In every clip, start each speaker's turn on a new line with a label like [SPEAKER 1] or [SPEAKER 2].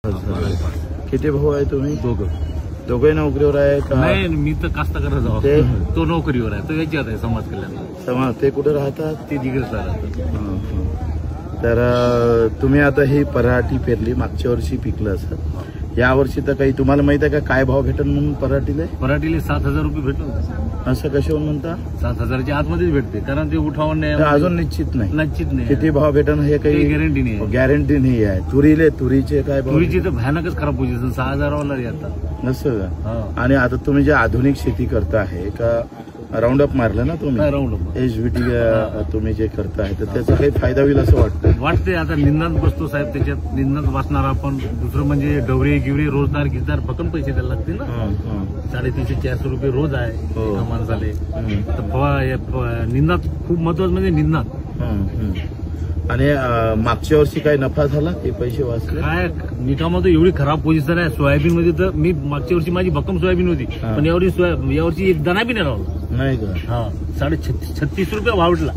[SPEAKER 1] किती भाऊ आहे तुम्ही? दोघे नोकरीवर आहे का?
[SPEAKER 2] नाही, मी तर कास्तकार
[SPEAKER 1] ते?
[SPEAKER 2] तो नोकरीवर आहे, तो याच्यात आहे समाज कल्याण.
[SPEAKER 1] समाज ते कुठे राहतात?
[SPEAKER 2] ते दिग्रसला राहतात.
[SPEAKER 1] तर तुम्ही आता ही पराठी पेरली, मागच्या वर्षी पिकलं असं, या वर्षी तर काही तुम्हाला माहित आहे का काय भाव भेटल म्हणून पराठीला?
[SPEAKER 2] पराठीला 7,000 रुपये भेटलं.
[SPEAKER 1] असं कशावरून म्हणता?
[SPEAKER 2] 7,000च्या आतमध्येच भेटते, कारण ते उठावून नाही,
[SPEAKER 1] अजून निश्चित नाही.
[SPEAKER 2] निश्चित नाही
[SPEAKER 1] किती भाव भेटल हे काही
[SPEAKER 2] गॅरंटी नाही.
[SPEAKER 1] गॅरंटी नाही आहे. तुरीचे काय भाव?
[SPEAKER 2] तुरीची तर भयानकच खराब पोझिशन, 6,000 येतात.
[SPEAKER 1] नसतं का? आणि आता तुम्ही जे आधुनिक शेती करता आहे का, राऊंड अप मारलं ना तुम्ही,
[SPEAKER 2] राऊंड
[SPEAKER 1] HVT तुम्ही जे करताय तर त्याचा काही फायदा होईल असं
[SPEAKER 2] वाटते. आता निंदात बसतो साहेब, त्याच्यात निंदात वाचणार आपण. दुसरं म्हणजे डवरे गिवरे रोजदार गिजदार भक्कम पैसे द्यायला लागतील ना. 350-400 रुपये रोज आहे एका माणसाले. तर निंदात खूप महत्वाचं म्हणजे निंदात.
[SPEAKER 1] आणि मागच्या वर्षी काय नफा झाला? ते पैसे वाचले
[SPEAKER 2] काय? निकामध्ये एवढी खराब पोझिशन आहे सोयाबीन मध्ये. तर मी मागच्या वर्षी माझी भक्कम सोयाबीन होती, पण यावर्षी एक दाना बी नाही राहिला.
[SPEAKER 1] नाही का?
[SPEAKER 2] हा, 36 रुपये भाव उठला.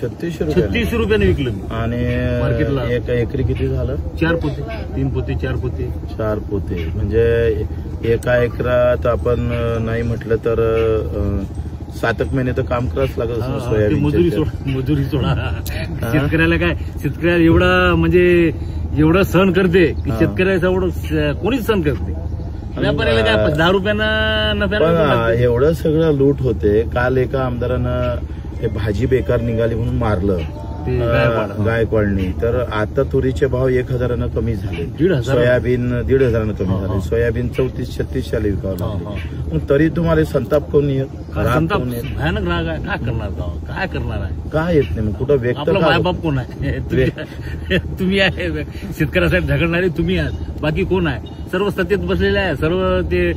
[SPEAKER 1] 36
[SPEAKER 2] रुपयाने विकलं मी.
[SPEAKER 1] आणि
[SPEAKER 2] मार्केटला
[SPEAKER 1] एका एकरी किती झालं?
[SPEAKER 2] 4 पोते, 3 पोते, 4 पोते.
[SPEAKER 1] 4 पोते म्हणजे एका एकरात आपण नाही म्हटलं तर 7 महिने तर काम करावंच लागत सोयाबीन.
[SPEAKER 2] मजुरी सोडा. शेतकऱ्याला काय, शेतकऱ्याला एवढा म्हणजे एवढं सहन करते की शेतकऱ्याचं एवढं कोणीच सहन करते. व्यापाऱ्याला काय 10 रुपयानं नफ्याला.
[SPEAKER 1] एवढं सगळं लूट होते. काल एका आमदारानं हे भाजी बेकार निघाली म्हणून मारलं गायकवाडनी. तर आता तुरीचे भाव 1,000 कमी झाले.
[SPEAKER 2] 1,500.
[SPEAKER 1] सोयाबीन 1,500 कमी झाले. सोयाबीन 34-36 विकावं लागले. मग तरी तुम्हाला संताप कोण येत?
[SPEAKER 2] भयानक राग आहे. काय करणार आहे?
[SPEAKER 1] काय येत नाही? मग कुठं व्यक्त
[SPEAKER 2] मायबाप कोण आहे? तुम्ही आहे शेतकऱ्यासाठी झगडणारे, तुम्ही आहात. बाकी कोण आहे? सर्व सत्तेत बसलेले आहे. सर्व ते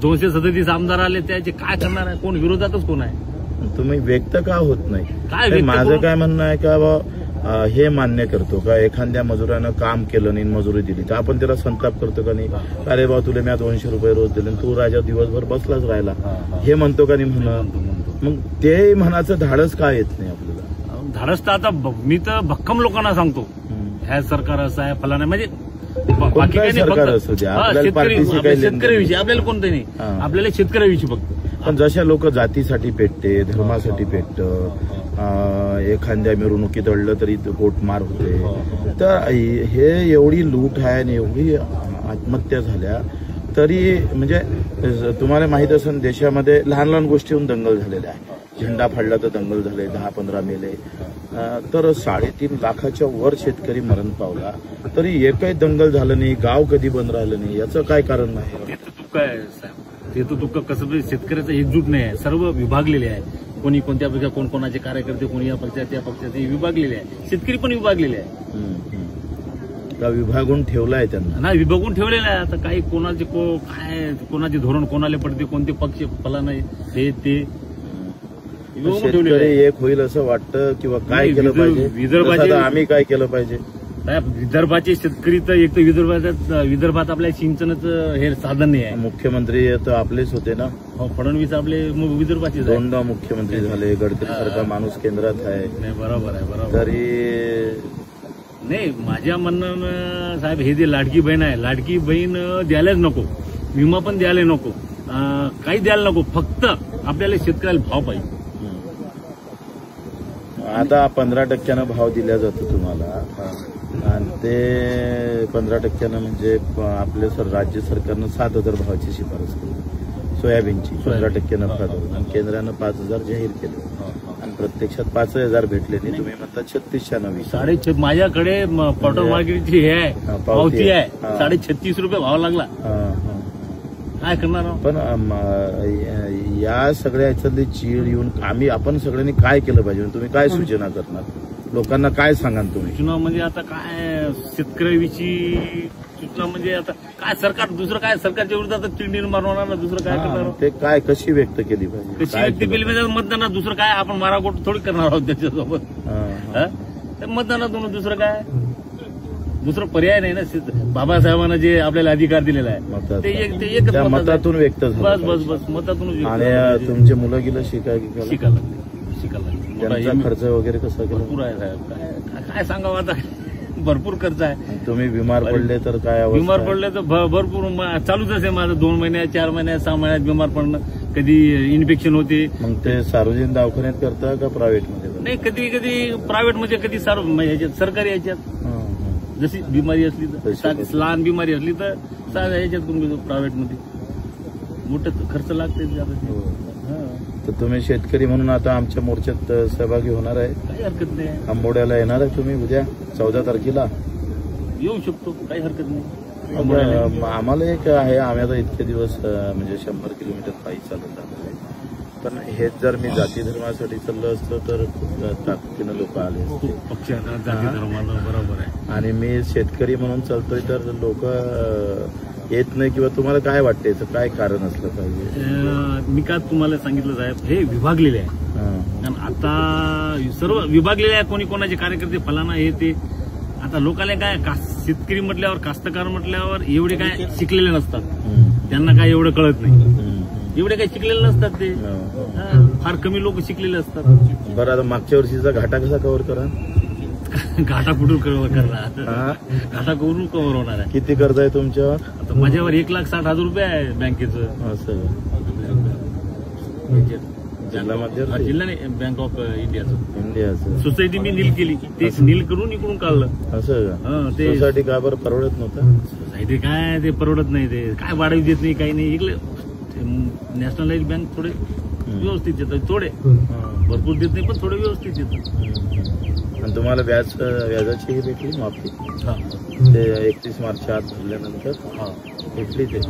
[SPEAKER 2] 237 आमदार आले, त्याचे काय करणार आहे? कोण विरोधातच कोण आहे?
[SPEAKER 1] तुम्ही व्यक्त का होत नाही?
[SPEAKER 2] काय
[SPEAKER 1] माझं काय म्हणणं आहे का हे मान्य करतो का एखाद्या मजुरानं काम केलं नाही, मजुरी दिली तर आपण त्याला संताप करतो का नाही? अरे बा तुला मी 200 रुपये रोज दिले, तू राजा दिवसभर बसलाच राहिला, हे म्हणतो का नाही? म्हणून मग ते म्हणाचं धाडस का येत नाही आपल्याला?
[SPEAKER 2] धाडस तर आता मी तर भक्कम लोकांना सांगतो, ह्या सरकार असं आहे फलाना, म्हणजे बाकी काही
[SPEAKER 1] सरकार असू द्या,
[SPEAKER 2] शेतकऱ्याविषयी आपल्याला कोणतं नाही, आपल्याला शेतकऱ्याविषयी फक्त.
[SPEAKER 1] पण जशा लोक जातीसाठी पेटते, धर्मासाठी पेटत, एखाद्या मिरवणुकीत अडलं तरी पोटमार होते. तर हे एवढी लूट आहे आणि एवढी आत्महत्या झाल्या तरी म्हणजे तुम्हाला माहित असेल देशामध्ये लहान लहान गोष्टीहून दंगल झालेल्या आहे. झेंडा फाडला तर दंगल झाले, 10-15 मेले. तर 3.5 लाखाच्या वर शेतकरी मरण पावला तरी एकही दंगल झालं नाही, गाव कधी बंद राहिलं नाही. याचं काय कारण नाही?
[SPEAKER 2] ते तर दुःख कसं, शेतकऱ्याचं एकजूट नाही आहे, सर्व विभागलेले आहे. कोणी कोणत्या पक्षा, कोण कोणाचे कार्यकर्ते, कोणी या पक्षात त्या पक्षात, विभागलेले आहे. शेतकरी पण विभागलेले आहे.
[SPEAKER 1] विभागून ठेवलाय त्यांना?
[SPEAKER 2] नाही, विभागून ठेवलेलं आहे. आता काही कोणाचे काय, कोणाचे धोरण कोणाला पडते, कोणते पक्ष फला नाही, ते
[SPEAKER 1] शेतकरी एक होईल असं वाटतं किंवा काय केलं पाहिजे? विदर्भात आम्ही काय केलं पाहिजे?
[SPEAKER 2] विदर्भाचे शेतकरी तर एक तर विदर्भात आपल्या सिंचनाचं हे साधन नाही आहे.
[SPEAKER 1] मुख्यमंत्री तर आपलेच होते ना,
[SPEAKER 2] फडणवीस आपले विदर्भाचे
[SPEAKER 1] 2दा मुख्यमंत्री झाले. गडकरी सारखा माणूस केंद्रात आहे.
[SPEAKER 2] नाही, बरोबर आहे, बरोबर.
[SPEAKER 1] तरी
[SPEAKER 2] नाही, माझ्या म्हणणं साहेब, हे जे लाडकी बहीण आहे, लाडकी बहीण द्यायलाच नको, विमा पण द्यायला नको, काही द्यायला नको, फक्त आपल्याला शेतकऱ्याला भाव पाहिजे.
[SPEAKER 1] आता 15% भाव दिला जातो तुम्हाला, आणि ते 15% म्हणजे आपल्या राज्य सरकारनं 7,000 भावाची शिफारस केली सोयाबीनची, 15% नफा धरून, आणि केंद्रानं 5,000 जाहीर केले आणि प्रत्यक्षात 5,000 भेटले नाही. तुम्ही म्हणता 36,900.
[SPEAKER 2] माझ्याकडे पॉटर मार्केटची हे आहे, पावती आहे, 36.5 रुपये भाव लागला. काय करणार?
[SPEAKER 1] पण या सगळ्या याच्यातली चीड येऊन आपण सगळ्यांनी काय केलं पाहिजे? तुम्ही काय सूचना करणार? लोकांना काय सांगाल तुम्ही?
[SPEAKER 2] सूचना म्हणजे आता काय, शेतकऱ्याविषयी सूचना म्हणजे आता काय, सरकार दुसरं काय, सरकारच्या विरोधात चिड निर्माण होणार ना, दुसरं काय करणार?
[SPEAKER 1] ते काय कशी व्यक्त केली पाहिजे?
[SPEAKER 2] कशी व्यक्त केली पाहिजे? मतदानात. दुसरं काय, आपण माराकोट थोडी करणार आहोत त्याच्यासोबत. मतदानातून दुसरं काय, दुसरं पर्याय नाही ना. बाबासाहेबांना जे आपल्याला अधिकार दिलेला आहे ते एक
[SPEAKER 1] मतातून व्यक्त झालं.
[SPEAKER 2] बस मतातून.
[SPEAKER 1] आणि तुमचे मुलं गेलं शिकायला
[SPEAKER 2] त्यांचा
[SPEAKER 1] खर्च वगैरे कसा केला?
[SPEAKER 2] पुरा आहे साहेब. काय सांगावं आता, भरपूर खर्च आहे.
[SPEAKER 1] तुम्ही बिमार पडले तर काय अवस्था
[SPEAKER 2] बिमार
[SPEAKER 1] आहे?
[SPEAKER 2] पडले तर भरपूर चालूच आहे माझं. 2 महिन्यात 4 महिन्यात 6 महिन्यात बिमार पडणं. कधी इन्फेक्शन होते.
[SPEAKER 1] मग ते सार्वजनिक दवाखान्यात करता का प्रायव्हेटमध्ये?
[SPEAKER 2] नाही, कधी कधी प्रायव्हेट मध्ये, कधी ह्याच्यात सरकारी याच्यात. जशी बिमारी असली तर, लहान बिमारी असली तर साध्या याच्यात करून घेतो प्रायव्हेटमध्ये. मोठं खर्च लागते.
[SPEAKER 1] तर तुम्ही शेतकरी म्हणून आता आमच्या मोर्चात सहभागी होणार आहे?
[SPEAKER 2] काही हरकत नाही.
[SPEAKER 1] आंबोड्याला येणार आहे तुम्ही उद्या 14 तारखेला?
[SPEAKER 2] येऊ शकतो, काही हरकत नाही.
[SPEAKER 1] आम्हाला एक आहे, आम्ही आता इतके दिवस म्हणजे 100 किलोमीटर पायी चालत आलो आहे. पण हेच जर मी जाती धर्मासाठी चाललो असतो तर खूप ताकदीनं लोक आले असते.
[SPEAKER 2] पक्षानं जाती धर्मानं बरोबर आहे.
[SPEAKER 1] आणि मी शेतकरी म्हणून चालतोय तर लोक येत नाही. किंवा तुम्हाला काय वाटतं याचं काय कारण असलं पाहिजे?
[SPEAKER 2] मी का तुम्हाला सांगितलं साहेब, हे विभागलेले आहे. कारण आता सर्व विभागलेले आहे. कोणी कोणाचे कार्यकर्ते फलाना हे ते. आता लोकांना काय, शेतकरी म्हटल्यावर, कास्तकार म्हटल्यावर एवढे काय शिकलेले नसतात. त्यांना काय एवढं कळत नाही. एवढे काही शिकलेले नसतात ते. फार कमी लोक शिकलेले असतात.
[SPEAKER 1] बरं, आता मागच्या वर्षीचा घाटा कसा कव्हर करा?
[SPEAKER 2] घाटा कुठून कव्हर करणार? घाटा करून कव्हर होणार आहे.
[SPEAKER 1] किती कर्ज आहे तुमच्यावर?
[SPEAKER 2] आता माझ्यावर 1,60,000 रुपये आहे बँकेचं.
[SPEAKER 1] असं
[SPEAKER 2] जिल्हा नाही, बँक ऑफ
[SPEAKER 1] इंडियाचं.
[SPEAKER 2] सोसायटी मी नील केली. ते नील करून इकडून काढलं.
[SPEAKER 1] असं का? ते सोसायटी का बरं परवडत नव्हतं?
[SPEAKER 2] सोसायटी काय ते परवडत नाही. ते काय वाढवी देत नाही, काही नाही. इकडे नॅशनलाइज बँक थोडे व्यवस्थित देतात. थोडे भरपूर देत नाही, पण थोडे व्यवस्थित देतात.
[SPEAKER 1] आणि तुम्हाला व्याजाचीही भेटली माफी? ते 31 मार्चच्या आत भरल्यानंतर भेटली. ते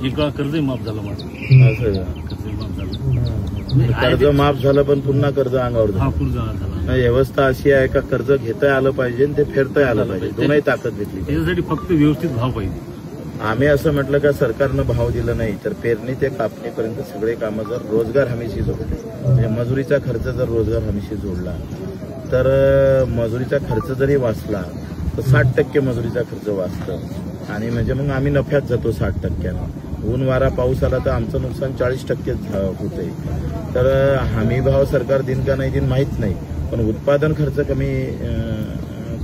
[SPEAKER 2] एक कर्ज माफ झालं माझं.
[SPEAKER 1] असं
[SPEAKER 2] कर्ज माफ झालं.
[SPEAKER 1] कर्ज माफ झालं पण पुन्हा कर्ज अंगावर
[SPEAKER 2] झालं.
[SPEAKER 1] व्यवस्था अशी आहे का कर्ज घेता आलं पाहिजे आणि ते फेडता आलं पाहिजे. दोनही ताकद घेतली.
[SPEAKER 2] त्याच्यासाठी फक्त व्यवस्थित भाव पाहिजे.
[SPEAKER 1] आम्ही असं म्हटलं का सरकारनं भाव दिला नाही तर पेरणी ते कापणीपर्यंत सगळे कामं जर रोजगार हमीशी जोडले, म्हणजे मजुरीचा खर्च जर रोजगार हमीशी जोडला तर मजुरीचा खर्च जरी वाचला तर 60% मजुरीचा खर्च वाचतं. आणि म्हणजे मग आम्ही नफ्यात जातो 60%. ऊन वारा पाऊस आला तर आमचं नुकसान 40% होतंय. तर हमी भाव सरकार दिन का नाही दिन माहीत नाही, पण उत्पादन खर्च कमी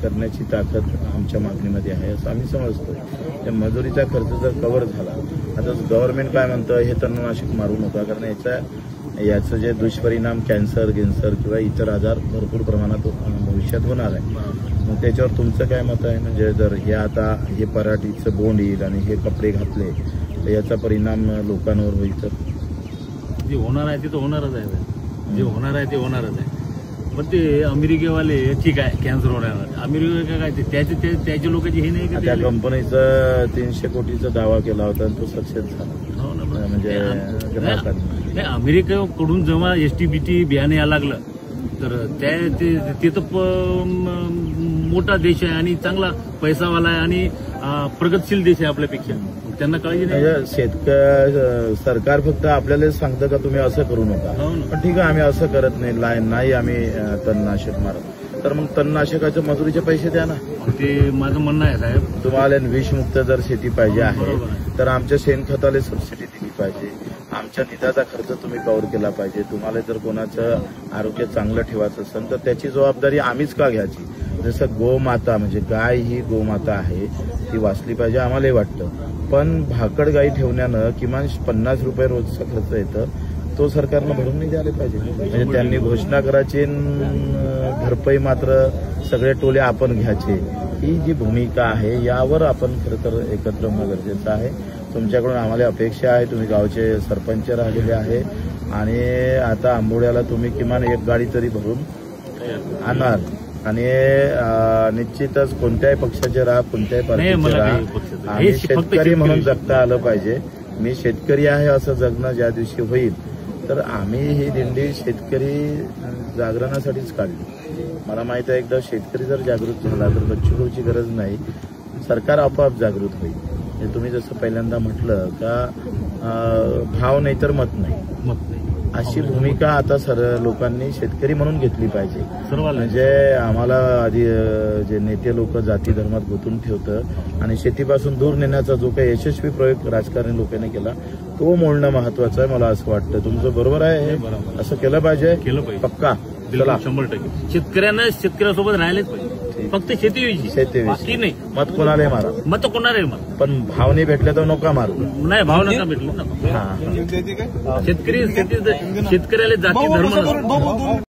[SPEAKER 1] करण्याची ताकद आमच्या मागणीमध्ये आहे असं आम्ही समजतोय. मजुरीचा खर्च जर कव्हर झाला, आता गव्हर्नमेंट काय म्हणतं, हे तणनाशक मारू नका कारण याचं जे दुष्परिणाम कॅन्सर किंवा इतर आजार भरपूर प्रमाणात भविष्यात होणार आहे. मग त्याच्यावर तुमचं काय मत आहे? म्हणजे जर हे आता हे पराठीचं बोंड येईल आणि हे कपडे घातले तर याचा परिणाम लोकांवर होईल? तर
[SPEAKER 2] जे होणार आहे ते तर होणारच आहे. जे होणार आहे ते होणारच आहे. पण ते अमेरिकेवाले ठीक आहे, कॅन्सर होणार. अमेरिका काय त्याच्या लोकांची हे नाही का?
[SPEAKER 1] त्या कंपनीचा 300 कोटीचा दावा केला होता आणि तो सक्सेस झाला.
[SPEAKER 2] हो ना.
[SPEAKER 1] म्हणजे ग्राहकांनी
[SPEAKER 2] अमेरिकेकडून जेव्हा STBT बियाणे यायला लागलं तर ते तर मोठा देश आहे आणि चांगला पैसावाला आहे आणि प्रगतशील देश आहे आपल्यापेक्षा. त्यांना काळजी नाही.
[SPEAKER 1] सरकार फक्त आपल्याला सांगतं का तुम्ही असं करू नका. पण ठीक आहे, आम्ही असं करत नाही आम्ही तणनाशक मारत. तर मग तणनाशकाचे मजुरीचे पैसे द्या ना.
[SPEAKER 2] ते माझं म्हणणं आहे साहेब.
[SPEAKER 1] तुम्हाला विषमुक्त जर शेती पाहिजे आहे तर आमच्या शेणखताला सबसिडी दिली पाहिजे. आमच्या निधाचा खर्च तुम्ही कव्हर केला पाहिजे. तुम्हाला जर कोणाचं आरोग्य चांगलं ठेवायचं असेल तर त्याची जबाबदारी आम्हीच का घ्यायची? जसं गोमाता म्हणजे गाय ही गोमाता आहे, ती वाचली पाहिजे आम्हालाही वाटतं. पण भाकड गाई ठेवण्यानं किमान 50 रुपये रोजचा खर्च येतं, तो सरकारनं भरून नाही द्यायला पाहिजे. म्हणजे त्यांनी घोषणा करायची, भरपाई मात्र सगळे टोले आपण घ्यायचे. ही जी भूमिका आहे यावर आपण खरं तर एकत्र होणं गरजेचं आहे. तुमच्याकडून आम्हाला अपेक्षा आहे. तुम्ही गावचे सरपंच राहिलेले आहे आणि आता आंबोड्याला तुम्ही किमान एक गाडी तरी भरून आणणार. आणि निश्चितच कोणत्याही पक्षाचे राहा, कोणत्याही पार्टीचे राहा, आम्ही शेतकरी म्हणून जगता आलं पाहिजे. मी शेतकरी आहे असं जगणं ज्या दिवशी होईल तर आम्ही ही दिंडी शेतकरी जागरणासाठीच काढली. मला माहित आहे एकदा शेतकरी जर जागृत झाला तर बच्चूभाऊची गरज नाही, सरकार आपोआप जागृत होईल. तुम्ही जसं पहिल्यांदा म्हटलं का भाव नाही तर मत नाही, अशी भूमिका आता लोकांनी शेतकरी म्हणून घेतली पाहिजे. म्हणजे आम्हाला आधी जे नेते लोक जाती धर्मात गुंतून ठेवतं आणि शेतीपासून दूर नेण्याचा जो काही यशस्वी प्रयोग राजकारणी लोकांनी केला तो मोडणं महत्वाचं आहे. मला असं वाटतं. तुमचं बरोबर आहे, असं केलं पाहिजे.
[SPEAKER 2] पक्का
[SPEAKER 1] 100%
[SPEAKER 2] शेतकऱ्यांना शेतकऱ्यासोबत राहिलेच पाहिजे. फक्त शेती व्हायची
[SPEAKER 1] शेती
[SPEAKER 2] बाकी नाही.
[SPEAKER 1] मत कोणालाही मारा,
[SPEAKER 2] मत कोणालाही मत
[SPEAKER 1] पण भाव नाही भेटले तर नका मारू.
[SPEAKER 2] नाही, भाव नका भेटले ना.
[SPEAKER 1] हा
[SPEAKER 2] शेतकऱ्याला जाती धर्म नसतो.